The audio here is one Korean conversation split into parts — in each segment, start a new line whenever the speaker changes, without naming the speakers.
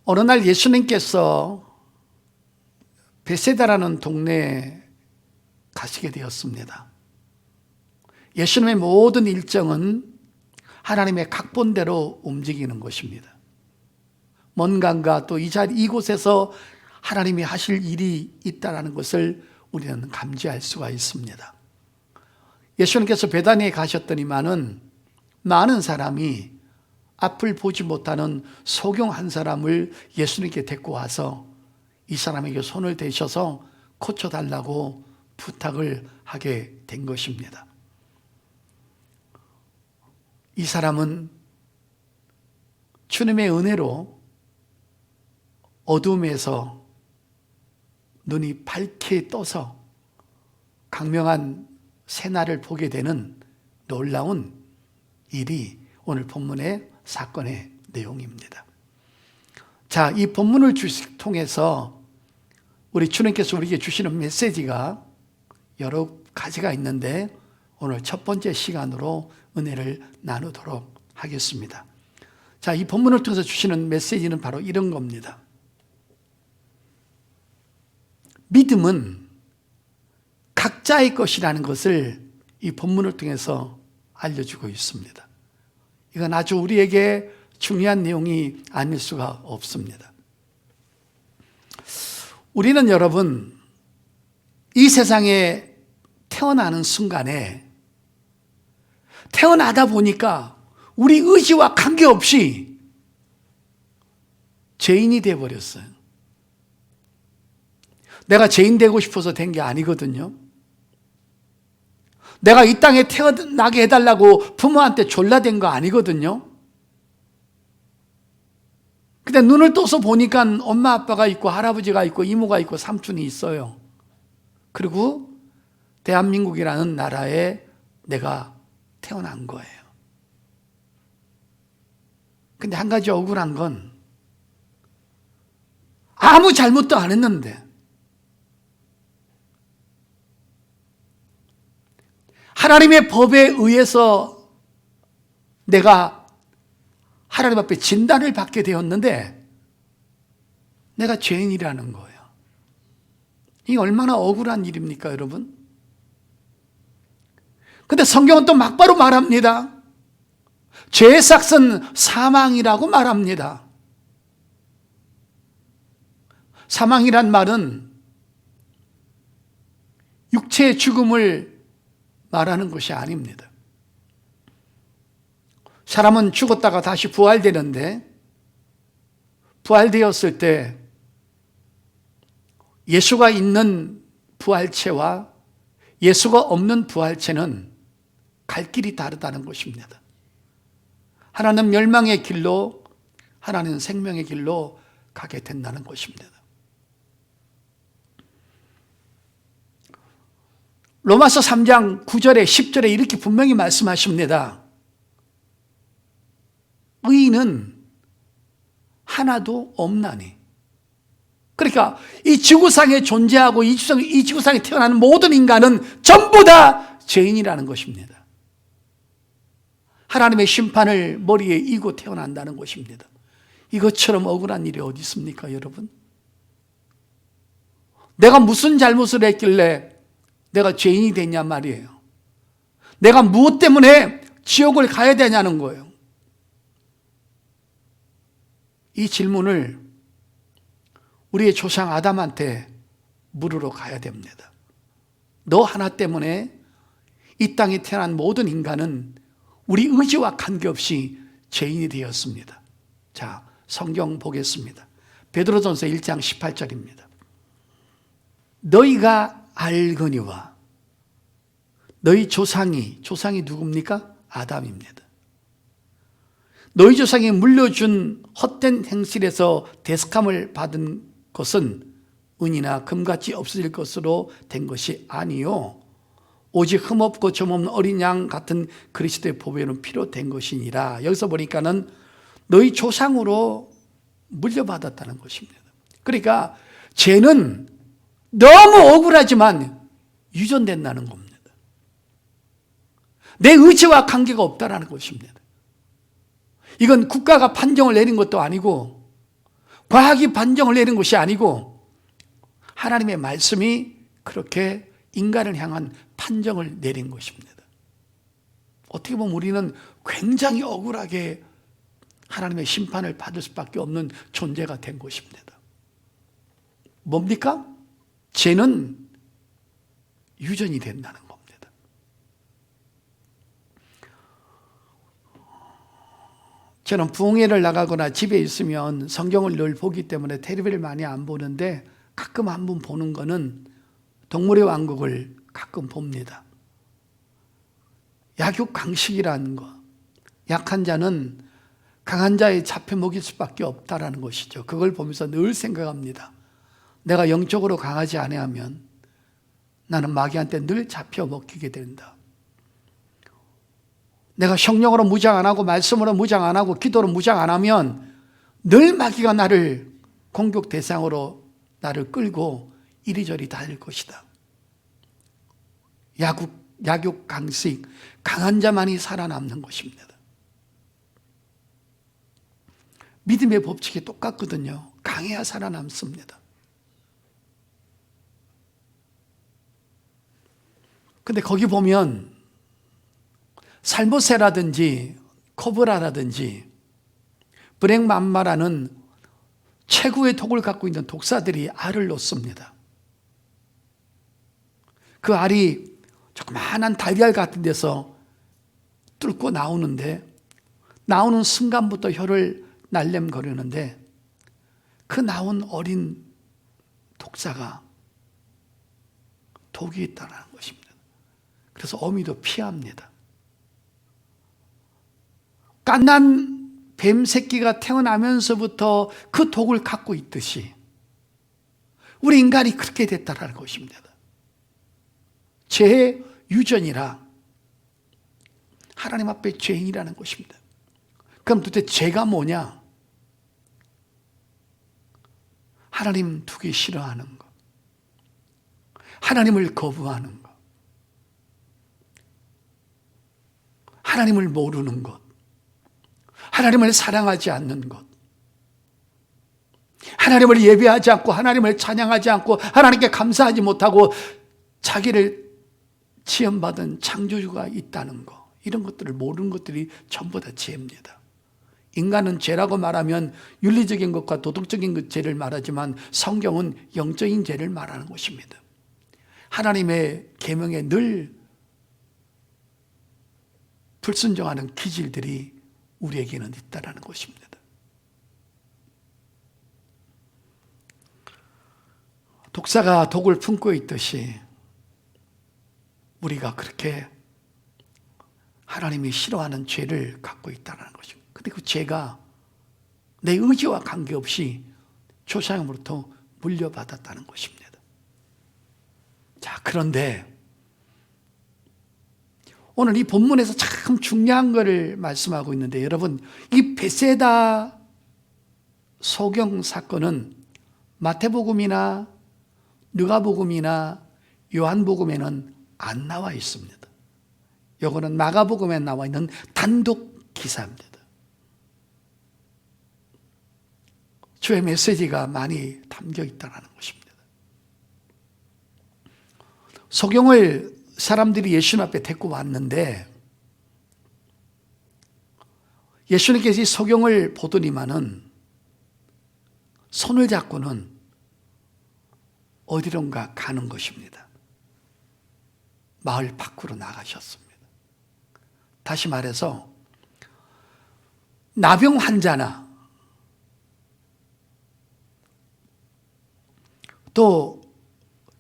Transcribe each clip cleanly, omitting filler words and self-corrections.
어느 날 예수님께서 베세다라는 동네에 가시게 되었습니다. 예수님의 모든 일정은 하나님의 각본대로 움직이는 것입니다. 뭔가 또 이곳에서 하나님이 하실 일이 있다는 것을 우리는 감지할 수가 있습니다. 예수님께서 베다니에 가셨더니만은 많은 사람이 앞을 보지 못하는 소경 한 사람을 예수님께 데리고 와서 이 사람에게 손을 대셔서 고쳐달라고 부탁을 하게 된 것입니다. 이 사람은 주님의 은혜로 어둠에서 눈이 밝게 떠서 강명한 새날을 보게 되는 놀라운 일이 오늘 본문의 사건의 내용입니다. 자, 이 본문을 통해서 우리 주님께서 우리에게 주시는 메시지가 여러 가지가 있는데 오늘 첫 번째 시간으로 은혜를 나누도록 하겠습니다. 자, 이 본문을 통해서 주시는 메시지는 바로 이런 겁니다. 믿음은 각자의 것이라는 것을 이 본문을 통해서 알려주고 있습니다. 이건 아주 우리에게 중요한 내용이 아닐 수가 없습니다. 우리는 여러분, 이 세상에 태어나는 순간에 태어나다 보니까 우리 의지와 관계없이 죄인이 되어버렸어요. 내가 죄인 되고 싶어서 된 게 아니거든요. 내가 이 땅에 태어나게 해달라고 부모한테 졸라댄 거 아니거든요. 근데 눈을 떠서 보니까 엄마 아빠가 있고 할아버지가 있고 이모가 있고 삼촌이 있어요. 그리고 대한민국이라는 나라에 내가 태어난 거예요. 근데 한 가지 억울한 건 아무 잘못도 안 했는데 하나님의 법에 의해서 내가 하나님 앞에 진단을 받게 되었는데 내가 죄인이라는 거예요. 이게 얼마나 억울한 일입니까, 여러분? 근데 성경은 또 막바로 말합니다. 죄의 삭은 사망이라고 말합니다. 사망이란 말은 육체의 죽음을 말하는 것이 아닙니다. 사람은 죽었다가 다시 부활되는데 부활되었을 때 예수가 있는 부활체와 예수가 없는 부활체는 갈 길이 다르다는 것입니다. 하나는 멸망의 길로, 하나는 생명의 길로 가게 된다는 것입니다. 로마서 3장 9절에 10절에 이렇게 분명히 말씀하십니다. 의인은 하나도 없나니. 그러니까 이 지구상에 존재하고 이 지구상에 태어나는 모든 인간은 전부 다 죄인이라는 것입니다. 하나님의 심판을 머리에 이고 태어난다는 것입니다. 이것처럼 억울한 일이 어디 있습니까, 여러분? 내가 무슨 잘못을 했길래 내가 죄인이 됐냐 말이에요. 내가 무엇 때문에 지옥을 가야 되냐는 거예요. 이 질문을 우리의 조상 아담한테 물으러 가야 됩니다. 너 하나 때문에 이 땅에 태어난 모든 인간은 우리 의지와 관계없이 죄인이 되었습니다. 자, 성경 보겠습니다. 베드로전서 1장 18절입니다. 너희가 알거니와 너희 조상이 누굽니까? 아담입니다. 너희 조상이 물려준 헛된 행실에서 대속함을 받은 것은 은이나 금같이 없어질 것으로 된 것이 아니요 오직 흠없고 점없는 어린 양 같은 그리스도의 보배는 피로 된 것이니라. 여기서 보니까는 너희 조상으로 물려받았다는 것입니다. 그러니까 죄는 너무 억울하지만 유전된다는 겁니다. 내 의지와 관계가 없다라는 것입니다. 이건 국가가 판정을 내린 것도 아니고 과학이 판정을 내린 것이 아니고 하나님의 말씀이 그렇게 인간을 향한 판정을 내린 것입니다. 어떻게 보면 우리는 굉장히 억울하게 하나님의 심판을 받을 수밖에 없는 존재가 된 것입니다. 뭡니까? 죄는 유전이 된다는 겁니다. 저는 부흥회를 나가거나 집에 있으면 성경을 늘 보기 때문에 텔레비를 많이 안 보는데 가끔 한 번 보는 거는 동물의 왕국을 가끔 봅니다. 약육강식이라는 거, 약한 자는 강한 자의 잡혀 먹일 수밖에 없다라는 것이죠. 그걸 보면서 늘 생각합니다. 내가 영적으로 강하지 아니하면 나는 마귀한테 늘 잡혀 먹히게 된다. 내가 성령으로 무장 안 하고 말씀으로 무장 안 하고 기도로 무장 안 하면 늘 마귀가 나를 공격 대상으로 나를 끌고 이리저리 다닐 것이다. 약육강식, 강한 자만이 살아남는 것입니다. 믿음의 법칙이 똑같거든요. 강해야 살아남습니다. 근데 거기 보면 살모세라든지 코브라라든지 브랭맘마라는 최고의 독을 갖고 있는 독사들이 알을 놓습니다. 그 알이 조그마한 달걀 같은 데서 뚫고 나오는데 나오는 순간부터 혀를 날렘거리는데 그 나온 어린 독사가 독이 있다는 것입니다. 그래서 어미도 피합니다. 갓난 뱀 새끼가 태어나면서부터 그 독을 갖고 있듯이 우리 인간이 그렇게 됐다는 것입니다. 죄의 유전이라 하나님 앞에 죄인이라는 것입니다. 그럼 도대체 죄가 뭐냐? 하나님 두기 싫어하는 것, 하나님을 거부하는 것, 하나님을 모르는 것, 하나님을 사랑하지 않는 것, 하나님을 예배하지 않고 하나님을 찬양하지 않고 하나님께 감사하지 못하고 자기를 지음받은 창조주가 있다는 것, 이런 것들을 모르는 것들이 전부 다 죄입니다. 인간은 죄라고 말하면 윤리적인 것과 도덕적인 죄를 말하지만 성경은 영적인 죄를 말하는 것입니다. 하나님의 계명에 늘 불순종하는 기질들이 우리에게는 있다는 것입니다. 독사가 독을 품고 있듯이 우리가 그렇게 하나님이 싫어하는 죄를 갖고 있다는 것입니다. 근데 그 죄가 내 의지와 관계없이 조상으로부터 물려받았다는 것입니다. 자, 그런데 오늘 이 본문에서 참 중요한 것을 말씀하고 있는데 여러분, 이 베세다 소경 사건은 마태복음이나 누가복음이나 요한복음에는 안 나와 있습니다. 이거는 마가복음에 나와 있는 단독 기사입니다. 주의 메시지가 많이 담겨 있다는 것입니다. 소경을 사람들이 예수님 앞에 데리고 왔는데 예수님께서 이 소경을 보더니만은 손을 잡고는 어디론가 가는 것입니다. 마을 밖으로 나가셨습니다. 다시 말해서 나병 환자나 또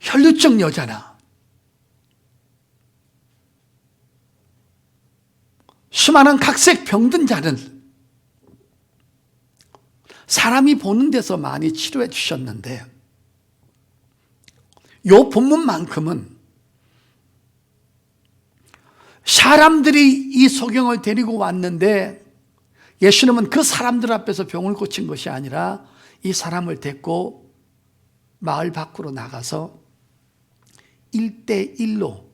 혈루증 여자나 수많은 각색 병든 자는 사람이 보는 데서 많이 치료해 주셨는데 이 본문만큼은 사람들이 이 소경을 데리고 왔는데 예수님은 그 사람들 앞에서 병을 고친 것이 아니라 이 사람을 데리고 마을 밖으로 나가서 1대1로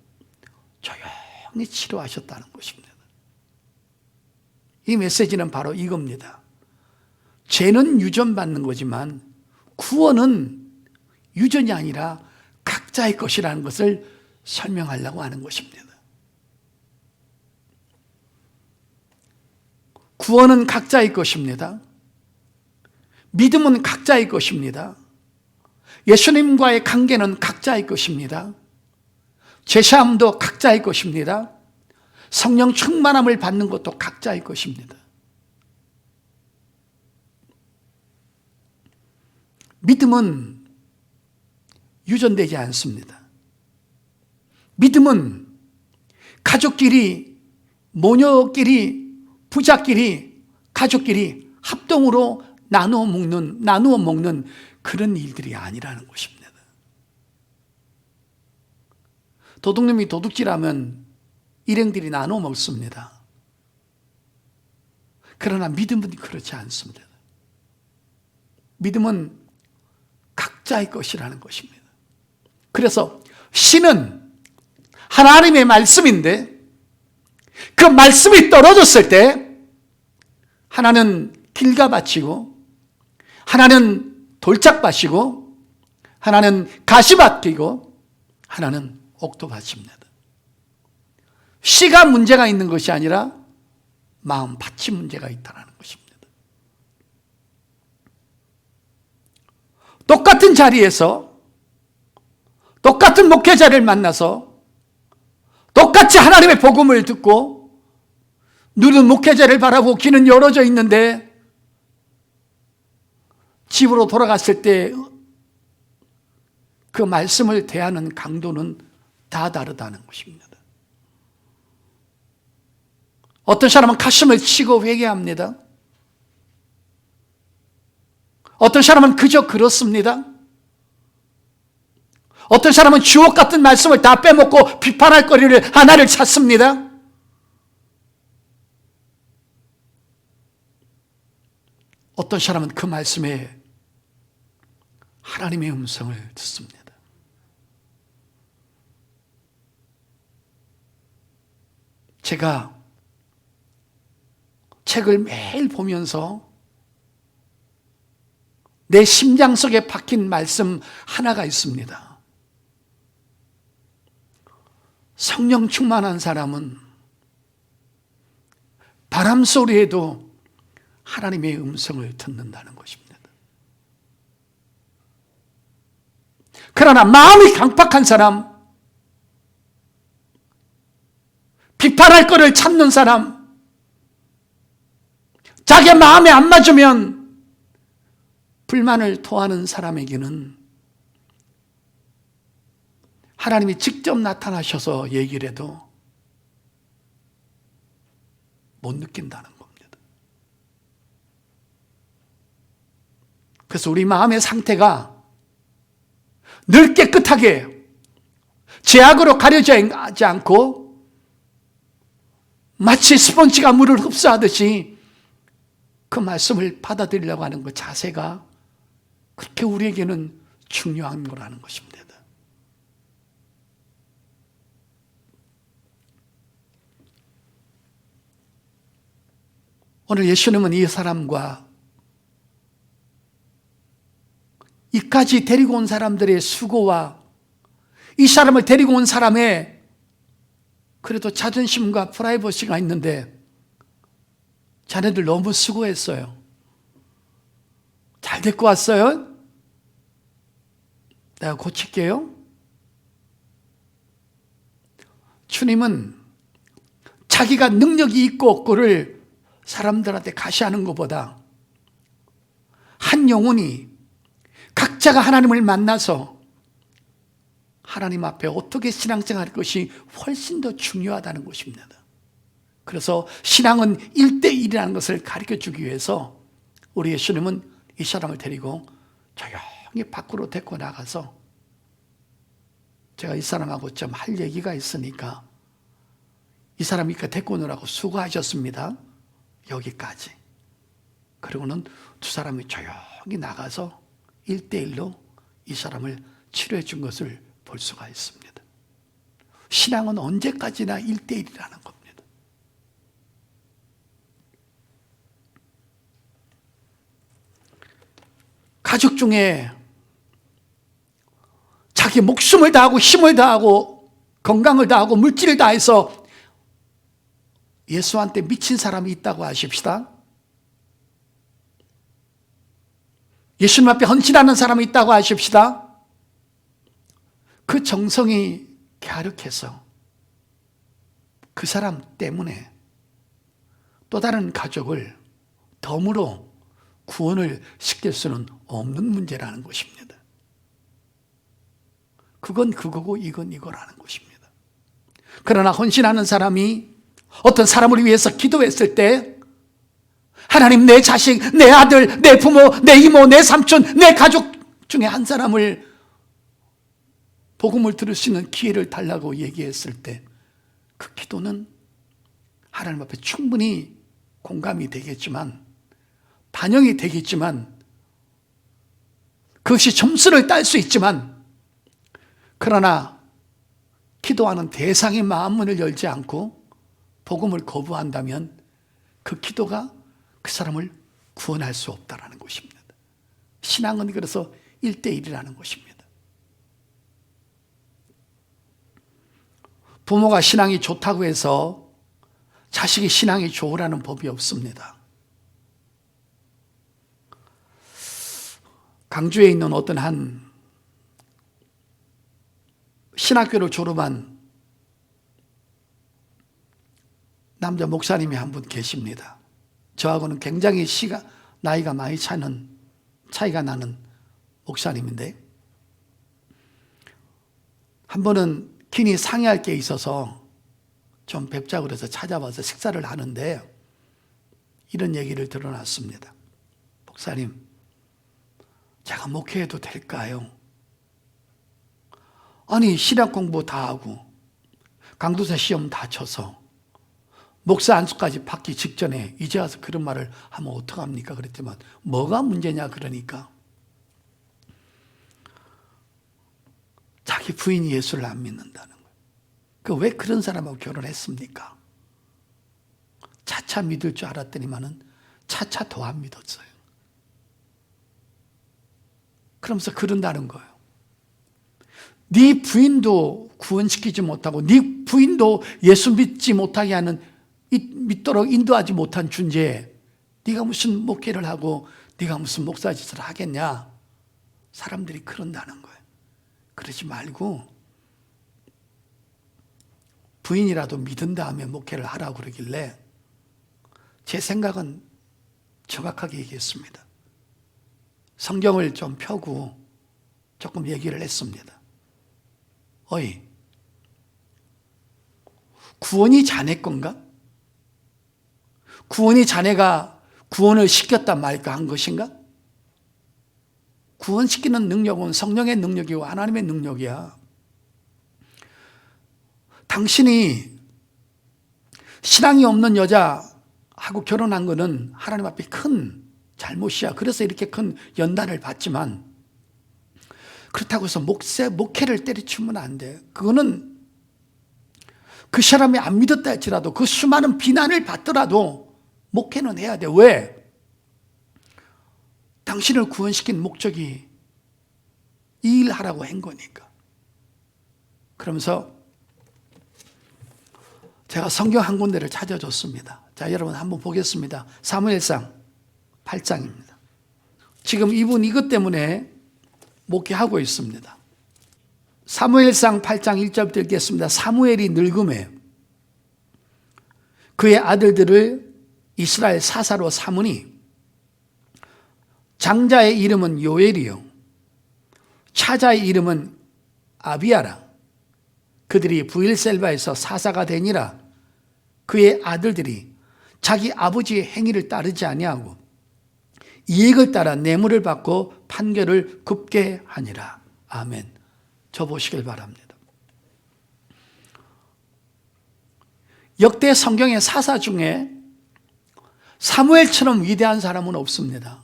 조용히 치료하셨다는 것입니다. 이 메시지는 바로 이겁니다. 죄는 유전받는 거지만 구원은 유전이 아니라 각자의 것이라는 것을 설명하려고 하는 것입니다. 구원은 각자의 것입니다. 믿음은 각자의 것입니다. 예수님과의 관계는 각자의 것입니다. 죄사함도 각자의 것입니다. 성령 충만함을 받는 것도 각자의 것입니다. 믿음은 유전되지 않습니다. 믿음은 가족끼리, 모녀끼리, 부자끼리, 가족끼리 합동으로 나누어 먹는 그런 일들이 아니라는 것입니다. 도둑놈이 도둑질하면 일행들이 나누어 먹습니다. 그러나 믿음은 그렇지 않습니다. 믿음은 각자의 것이라는 것입니다. 그래서 신은 하나님의 말씀인데 그 말씀이 떨어졌을 때 하나는 길가밭이고 하나는 돌짝밭이고 하나는 가시밭이고 하나는 옥토밭입니다. 씨가 문제가 있는 것이 아니라 마음밭이 문제가 있다는 것입니다. 똑같은 자리에서 똑같은 목회자를 만나서 똑같이 하나님의 복음을 듣고 눈은 목회자를 바라보고 귀는 열어져 있는데 집으로 돌아갔을 때 그 말씀을 대하는 강도는 다 다르다는 것입니다. 어떤 사람은 가슴을 치고 회개합니다. 어떤 사람은 그저 그렇습니다. 어떤 사람은 주옥 같은 말씀을 다 빼먹고 비판할 거리를 하나를 찾습니다. 어떤 사람은 그 말씀에 하나님의 음성을 듣습니다. 제가 책을 매일 보면서 내 심장 속에 박힌 말씀 하나가 있습니다. 성령 충만한 사람은 바람 소리에도 하나님의 음성을 듣는다는 것입니다. 그러나 마음이 강팍한 사람, 비판할 것을 찾는 사람, 자기 마음에 안 맞으면 불만을 토하는 사람에게는 하나님이 직접 나타나셔서 얘기를 해도 못 느낀다는 겁니다. 그래서 우리 마음의 상태가 늘 깨끗하게 죄악으로 가려지지 않고 마치 스펀지가 물을 흡수하듯이 그 말씀을 받아들이려고 하는 그 자세가 그렇게 우리에게는 중요한 거라는 것입니다. 오늘 예수님은 이 사람과 이까지 데리고 온 사람들의 수고와 이 사람을 데리고 온 사람의 그래도 자존심과 프라이버시가 있는데 자네들 너무 수고했어요. 잘 데리고 왔어요? 내가 고칠게요. 주님은 자기가 능력이 있고 없고를 사람들한테 가시하는 것보다 한 영혼이 각자가 하나님을 만나서 하나님 앞에 어떻게 신앙생활 할 것이 훨씬 더 중요하다는 것입니다. 그래서 신앙은 1대1이라는 것을 가르쳐주기 위해서 우리 예수님은 이 사람을 데리고 조용히 밖으로 데리고 나가서 제가 이 사람하고 좀 할 얘기가 있으니까 이 사람이 데리고 오느라고 수고하셨습니다. 여기까지. 그리고는 두 사람이 조용히 나가서 1대1로 이 사람을 치료해 준 것을 볼 수가 있습니다. 신앙은 언제까지나 1대1이라는 겁니다. 가족 중에 자기 목숨을 다하고 힘을 다하고 건강을 다하고 물질을 다해서 예수한테 미친 사람이 있다고 하십시다. 예수님 앞에 헌신하는 사람이 있다고 하십시다. 그 정성이 갸륵해서 그 사람 때문에 또 다른 가족을 덤으로 구원을 시킬 수는 없는 문제라는 것입니다. 그건 그거고 이건 이거라는 것입니다. 그러나 헌신하는 사람이 어떤 사람을 위해서 기도했을 때 하나님, 내 자식, 내 아들, 내 부모, 내 이모, 내 삼촌, 내 가족 중에 한 사람을 복음을 들을 수 있는 기회를 달라고 얘기했을 때 그 기도는 하나님 앞에 충분히 공감이 되겠지만, 반영이 되겠지만, 그것이 점수를 딸 수 있지만, 그러나 기도하는 대상의 마음문을 열지 않고 복음을 거부한다면 그 기도가 그 사람을 구원할 수 없다는 것입니다. 신앙은 그래서 1대1이라는 것입니다. 부모가 신앙이 좋다고 해서 자식이 신앙이 좋으라는 법이 없습니다. 강주에 있는 어떤 한 신학교를 졸업한 남자 목사님이 한 분 계십니다. 저하고는 굉장히 나이가 많이 차이가 나는 목사님인데, 한 번은 긴히 상의할 게 있어서 좀 뵙자고 그래서 찾아와서 식사를 하는데 이런 얘기를 들어놨습니다. 목사님, 제가 목회해도 될까요? 아니, 신학 공부 다 하고 강도사 시험 다 쳐서 목사 안수까지 받기 직전에 이제 와서 그런 말을 하면 어떡합니까? 그랬지만 뭐가 문제냐 그러니까 자기 부인이 예수를 안 믿는다는 거예요. 왜 그런 사람하고 결혼했습니까? 차차 믿을 줄 알았더니만은 차차 더 안 믿었어요. 그러면서 그런다는 거예요. 네 부인도 구원시키지 못하고 네 부인도 예수 믿지 못하게 하는, 믿도록 인도하지 못한 존재에 네가 무슨 목회를 하고 네가 무슨 목사 짓을 하겠냐? 사람들이 그런다는 거예요. 그러지 말고 부인이라도 믿은 다음에 목회를 하라고 그러길래 제 생각은 정확하게 얘기했습니다. 성경을 좀 펴고 조금 얘기를 했습니다. 어이, 구원이 자네 건가? 구원이 자네가 구원을 시켰단 말까 한 것인가? 구원시키는 능력은 성령의 능력이고 하나님의 능력이야. 당신이 신앙이 없는 여자하고 결혼한 것은 하나님 앞에 큰 잘못이야. 그래서 이렇게 큰 연단을 받지만 그렇다고 해서 목회를 때려치우면 안 돼. 그거는 그 사람이 안 믿었다 할지라도 그 수많은 비난을 받더라도 목회는 해야 돼. 왜? 당신을 구원시킨 목적이 이 일 하라고 한 거니까. 그러면서 제가 성경 한 군데를 찾아줬습니다. 자, 여러분 한번 보겠습니다. 사무엘상 8장입니다. 지금 이분 이것 때문에 목회하고 있습니다. 사무엘상 8장 1절부터 읽겠습니다. 사무엘이 늙음에 그의 아들들을 이스라엘 사사로 삼으니 장자의 이름은 요엘이요 차자의 이름은 아비야라. 그들이 브엘셀바에서 사사가 되니라. 그의 아들들이 자기 아버지의 행위를 따르지 아니하고 이익을 따라 뇌물을 받고 판결을 굽게 하니라. 아멘. 저 보시길 바랍니다. 역대 성경의 사사 중에 사무엘처럼 위대한 사람은 없습니다.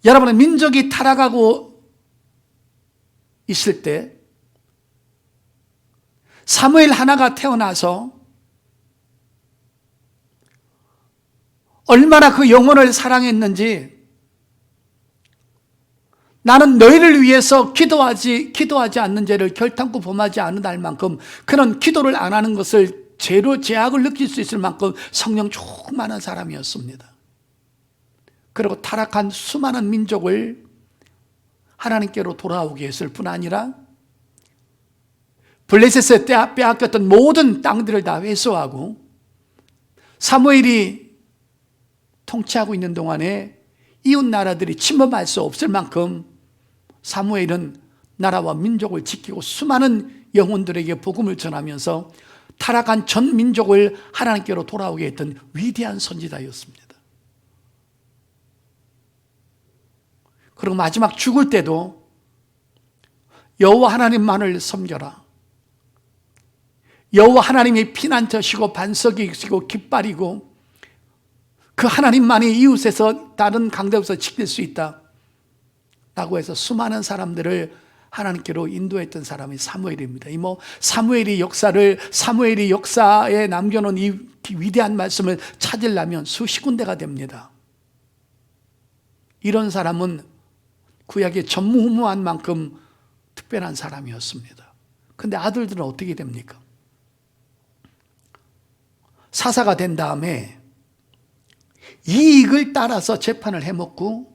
여러분의 민족이 타락하고 있을 때 사무엘 하나가 태어나서 얼마나 그 영혼을 사랑했는지 나는 너희를 위해서 기도하지 않는 죄를 결탄코 범하지 않을 만큼 그는 기도를 안 하는 것을 죄로 죄악을 느낄 수 있을 만큼 성령 충만한 사람이었습니다. 그리고 타락한 수많은 민족을 하나님께로 돌아오게 했을 뿐 아니라 블레셋에 빼앗겼던 모든 땅들을 다 회수하고 사무엘이 통치하고 있는 동안에 이웃 나라들이 침범할 수 없을 만큼 사무엘은 나라와 민족을 지키고 수많은 영혼들에게 복음을 전하면서 타락한 전 민족을 하나님께로 돌아오게 했던 위대한 선지자였습니다. 그리고 마지막 죽을 때도 여호와 하나님만을 섬겨라. 여호와 하나님이 피난처시고 반석이시고 깃발이고 그 하나님만이 이웃에서 다른 강대에서 지킬 수 있다 라고 해서 수많은 사람들을 하나님께로 인도했던 사람이 사무엘입니다. 사무엘이 역사에 남겨놓은 이 위대한 말씀을 찾으려면 수십 군데가 됩니다. 이런 사람은 구약의 전무후무한 만큼 특별한 사람이었습니다. 그런데 아들들은 어떻게 됩니까? 사사가 된 다음에 이익을 따라서 재판을 해먹고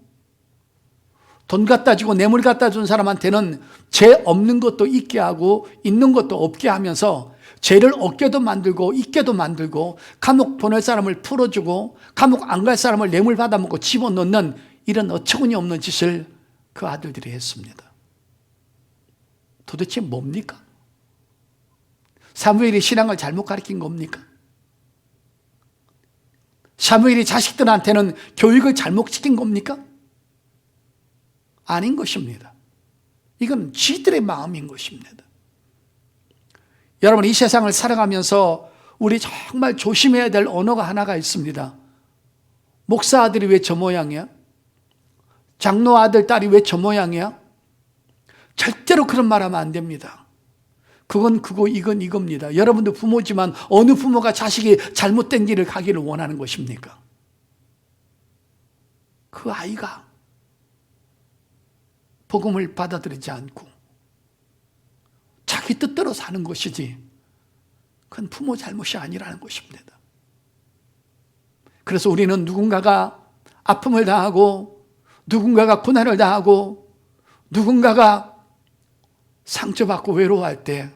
돈 갖다 주고 뇌물 갖다 준 사람한테는 죄 없는 것도 있게 하고 있는 것도 없게 하면서 죄를 없게도 만들고 있게도 만들고 감옥 보낼 사람을 풀어주고 감옥 안 갈 사람을 뇌물 받아먹고 집어넣는 이런 어처구니 없는 짓을 그 아들들이 했습니다. 도대체 뭡니까? 사무엘이 신앙을 잘못 가르친 겁니까? 사무엘이 자식들한테는 교육을 잘못 시킨 겁니까? 아닌 것입니다. 이건 쥐들의 마음인 것입니다. 여러분, 이 세상을 살아가면서 우리 정말 조심해야 될 언어가 하나가 있습니다. 목사 아들이 왜 저 모양이야? 장로 아들, 딸이 왜 저 모양이야? 절대로 그런 말 하면 안 됩니다. 그건 그거, 이건 이겁니다. 여러분도 부모지만 어느 부모가 자식이 잘못된 길을 가기를 원하는 것입니까? 그 아이가 복음을 받아들이지 않고 자기 뜻대로 사는 것이지 그건 부모 잘못이 아니라는 것입니다. 그래서 우리는 누군가가 아픔을 당하고 누군가가 고난을 당하고 누군가가 상처받고 외로워할 때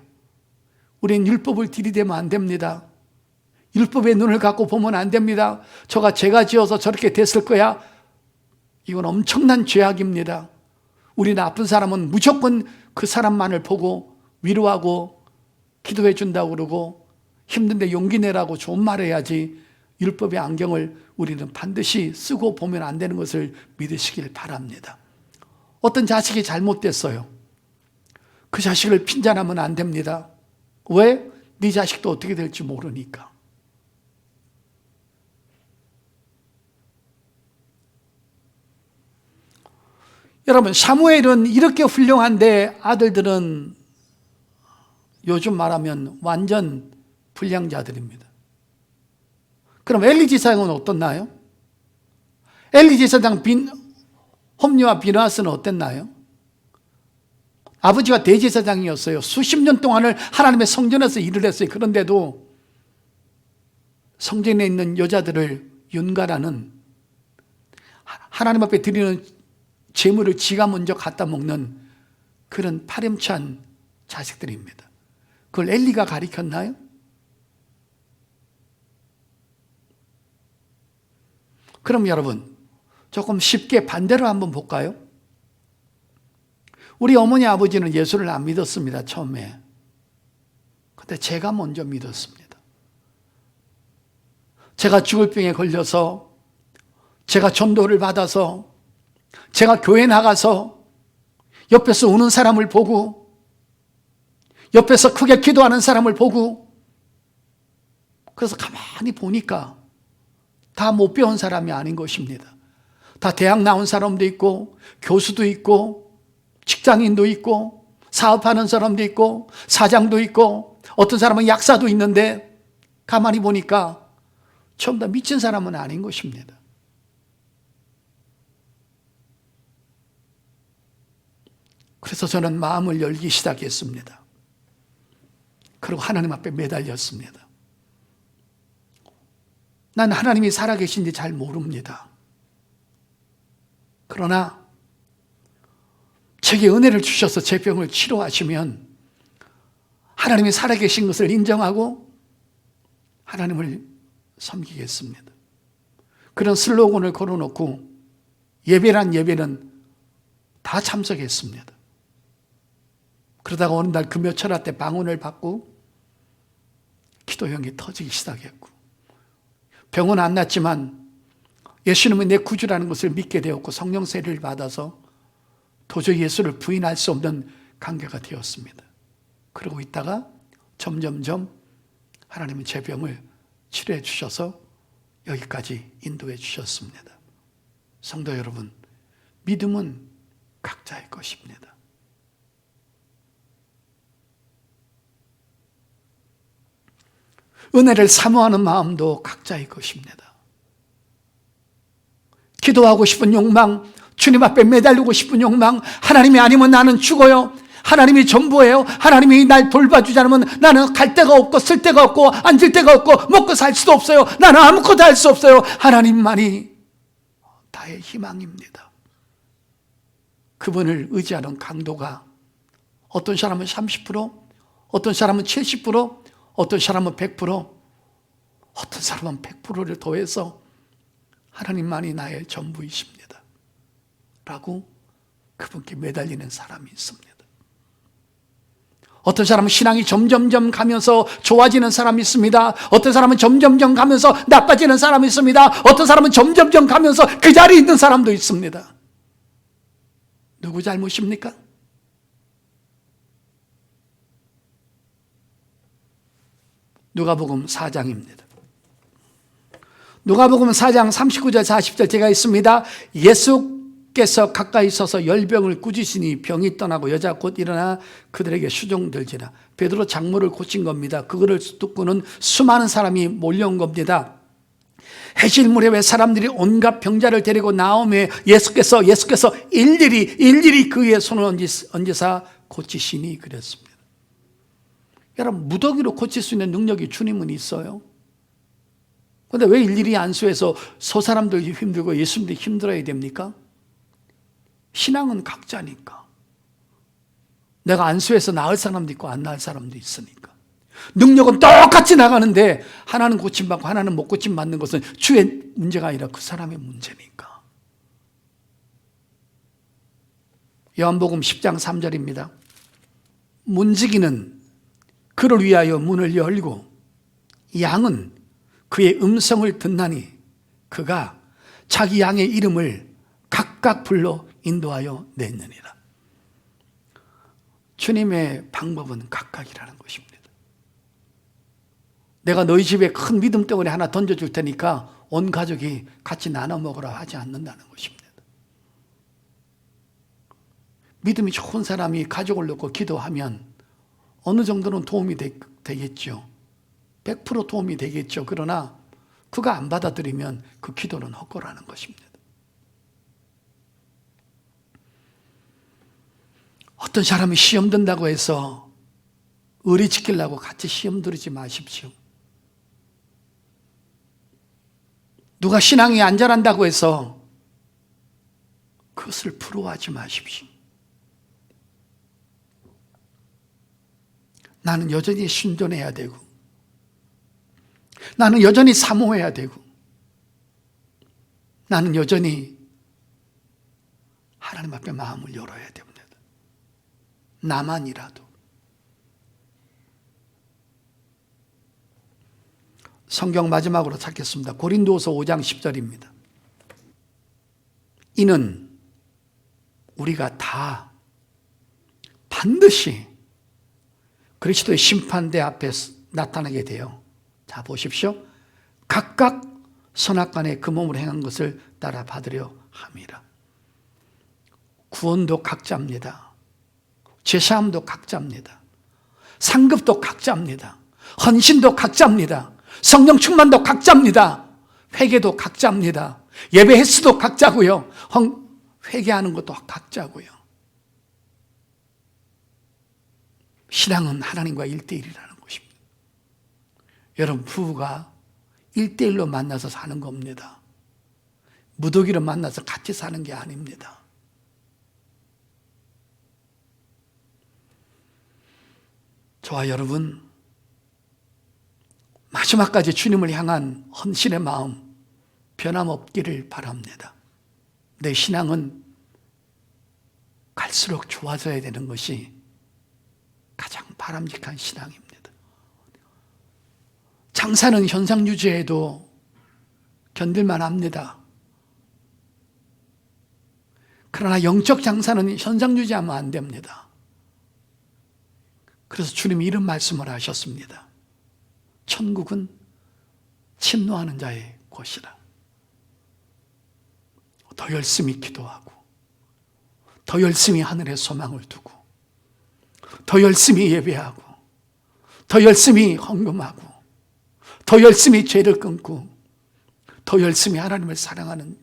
우리는 율법을 들이대면 안 됩니다. 율법의 눈을 갖고 보면 안 됩니다. 저가 죄가 지어서 저렇게 됐을 거야. 이건 엄청난 죄악입니다. 우리 나쁜 사람은 무조건 그 사람만을 보고 위로하고 기도해 준다고 그러고 힘든데 용기 내라고 좋은 말을 해야지 율법의 안경을 우리는 반드시 쓰고 보면 안 되는 것을 믿으시길 바랍니다. 어떤 자식이 잘못됐어요. 그 자식을 핀잔하면 안 됩니다. 왜? 네 자식도 어떻게 될지 모르니까. 여러분, 사무엘은 이렇게 훌륭한데 아들들은 요즘 말하면 완전 불량자들입니다. 그럼 엘리 제사장은 어떻나요? 엘리 제사장 홈리와 비느하스는 어땠나요? 아버지가 대제사장이었어요. 수십 년 동안을 하나님의 성전에서 일을 했어요. 그런데도 성전에 있는 여자들을 윤가라는 하나님 앞에 드리는 재물을 지가 먼저 갖다 먹는 그런 파렴치한 자식들입니다. 그걸 엘리가 가리켰나요? 그럼 여러분, 조금 쉽게 반대로 한번 볼까요? 우리 어머니 아버지는 예수를 안 믿었습니다, 처음에. 근데 제가 먼저 믿었습니다. 제가 죽을 병에 걸려서, 제가 전도를 받아서, 제가 교회 나가서 옆에서 우는 사람을 보고, 옆에서 크게 기도하는 사람을 보고, 그래서 가만히 보니까 다 못 배운 사람이 아닌 것입니다. 다 대학 나온 사람도 있고, 교수도 있고, 직장인도 있고, 사업하는 사람도 있고, 사장도 있고, 어떤 사람은 약사도 있는데 가만히 보니까 전부 다 미친 사람은 아닌 것입니다. 그래서 저는 마음을 열기 시작했습니다. 그리고 하나님 앞에 매달렸습니다. 난 하나님이 살아계신지 잘 모릅니다. 그러나 제게 은혜를 주셔서 제 병을 치료하시면 하나님이 살아계신 것을 인정하고 하나님을 섬기겠습니다. 그런 슬로건을 걸어놓고 예배란 예배는 다 참석했습니다. 그러다가 어느 날 금요철화 때 방언을 받고 기도형이 터지기 시작했고, 병은 안 났지만 예수님은 내 구주라는 것을 믿게 되었고 성령 세례를 받아서 도저히 예수를 부인할 수 없는 관계가 되었습니다. 그러고 있다가 점점점 하나님은 제 병을 치료해 주셔서 여기까지 인도해 주셨습니다. 성도 여러분, 믿음은 각자의 것입니다. 은혜를 사모하는 마음도 각자의 것입니다. 기도하고 싶은 욕망, 주님 앞에 매달리고 싶은 욕망, 하나님이 아니면 나는 죽어요. 하나님이 전부예요. 하나님이 날 돌봐주지 않으면 나는 갈 데가 없고 쓸 데가 없고 앉을 데가 없고 먹고 살 수도 없어요. 나는 아무것도 할 수 없어요. 하나님만이 나의 희망입니다. 그분을 의지하는 강도가 어떤 사람은 30%, 어떤 사람은 70%, 어떤 사람은 100%, 어떤 사람은 100%를 더해서 하나님만이 나의 전부이십니다 라고 그분께 매달리는 사람이 있습니다. 어떤 사람은 신앙이 점점점 가면서 좋아지는 사람이 있습니다. 어떤 사람은 점점점 가면서 나빠지는 사람이 있습니다. 어떤 사람은 점점점 가면서 그 자리에 있는 사람도 있습니다. 누구 잘못입니까? 누가복음 4장입니다. 누가복음 4장 39절 40절 제가 있습니다. 예수께서 가까이 서서 열병을 꾸짖으니 병이 떠나고 여자 곧 일어나 그들에게 수종들지라. 베드로 장모를 고친 겁니다. 그거를 듣고는 수많은 사람이 몰려온 겁니다. 해질물에 왜 사람들이 온갖 병자를 데리고 나오매 예수께서 일일이 그의 손을 얹으사 고치시니 그랬습니다. 여러분, 무더기로 고칠 수 있는 능력이 주님은 있어요. 그런데 왜 일일이 안수해서 저 사람들 힘들고 예수님도 힘들어야 됩니까? 신앙은 각자니까. 내가 안수해서 나을 사람도 있고 안 나을 사람도 있으니까. 능력은 똑같이 나가는데 하나는 고침받고 하나는 못 고침받는 것은 주의 문제가 아니라 그 사람의 문제니까. 요한복음 10장 3절입니다. 문지기는 그를 위하여 문을 열고 양은 그의 음성을 듣나니 그가 자기 양의 이름을 각각 불러 인도하여 냈느니라. 주님의 방법은 각각이라는 것입니다. 내가 너희 집에 큰 믿음 덩어리 하나 던져줄 테니까 온 가족이 같이 나눠 먹으라 하지 않는다는 것입니다. 믿음이 좋은 사람이 가족을 놓고 기도하면 어느 정도는 도움이 되겠죠. 100% 도움이 되겠죠. 그러나 그가 안 받아들이면 그 기도는 헛거라는 것입니다. 어떤 사람이 시험 든다고 해서 의리 지키려고 같이 시험 들지 마십시오. 누가 신앙이 안 자란다고 해서 그것을 부러워하지 마십시오. 나는 여전히 순전해야 되고 나는 여전히 사모해야 되고 나는 여전히 하나님 앞에 마음을 열어야 됩니다. 나만이라도. 성경 마지막으로 찾겠습니다. 고린도후서 5장 10절입니다. 이는 우리가 다 반드시 그리스도의 심판대 앞에 나타나게 돼요. 자, 보십시오. 각각 선악간에 그 몸으로 행한 것을 따라 받으려 함이라. 구원도 각자입니다. 제사함도 각자입니다. 상급도 각자입니다. 헌신도 각자입니다. 성령 충만도 각자입니다. 회개도 각자입니다. 예배 횟수도 각자고요. 회개하는 것도 각자고요. 신앙은 하나님과 1대1이라는 것입니다. 여러분, 부부가 1대1로 만나서 사는 겁니다. 무더기로 만나서 같이 사는 게 아닙니다. 저와 여러분, 마지막까지 주님을 향한 헌신의 마음 변함없기를 바랍니다. 내 신앙은 갈수록 좋아져야 되는 것이 가장 바람직한 신앙입니다. 장사는 현상 유지해도 견딜만 합니다. 그러나 영적 장사는 현상 유지하면 안 됩니다. 그래서 주님이 이런 말씀을 하셨습니다. 천국은 침노하는 자의 곳이라. 더 열심히 기도하고, 더 열심히 하늘에 소망을 두고, 더 열심히 예배하고, 더 열심히 헌금하고, 더 열심히 죄를 끊고, 더 열심히 하나님을 사랑하는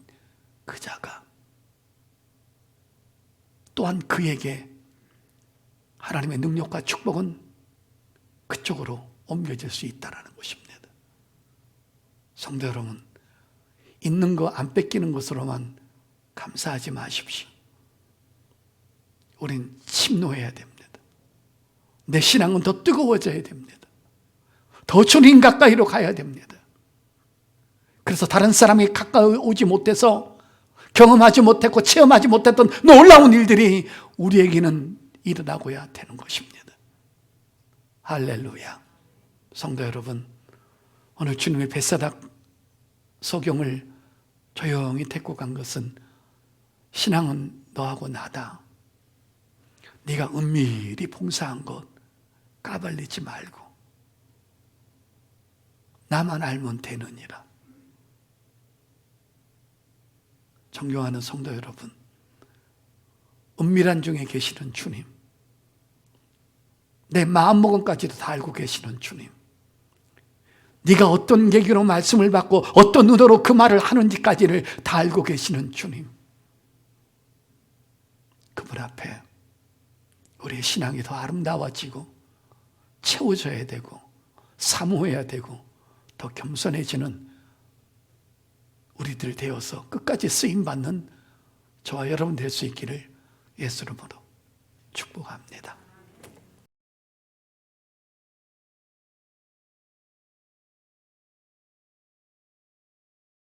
그 자가 또한 그에게 하나님의 능력과 축복은 그쪽으로 옮겨질 수 있다는 것입니다. 성도 여러분, 있는 거 안 뺏기는 것으로만 감사하지 마십시오. 우린 침노해야 됩니다. 내 신앙은 더 뜨거워져야 됩니다. 더 주님 가까이로 가야 됩니다. 그래서 다른 사람이 가까이 오지 못해서 경험하지 못했고 체험하지 못했던 놀라운 일들이 우리에게는 일어나고야 되는 것입니다. 할렐루야. 성도 여러분, 오늘 주님의 벳사다 소경을 조용히 데리고 간 것은 신앙은 너하고 나다. 네가 은밀히 봉사한 것 까발리지 말고 나만 알면 되느니라. 존경하는 성도 여러분, 은밀한 중에 계시는 주님, 내 마음먹음까지도 다 알고 계시는 주님, 네가 어떤 계기로 말씀을 받고 어떤 의도로 그 말을 하는지까지를 다 알고 계시는 주님, 그분 앞에 우리의 신앙이 더 아름다워지고 채워져야 되고 사모해야 되고 더 겸손해지는 우리들 되어서 끝까지 쓰임받는 저와 여러분 될 수 있기를 예수 이름으로 축복합니다.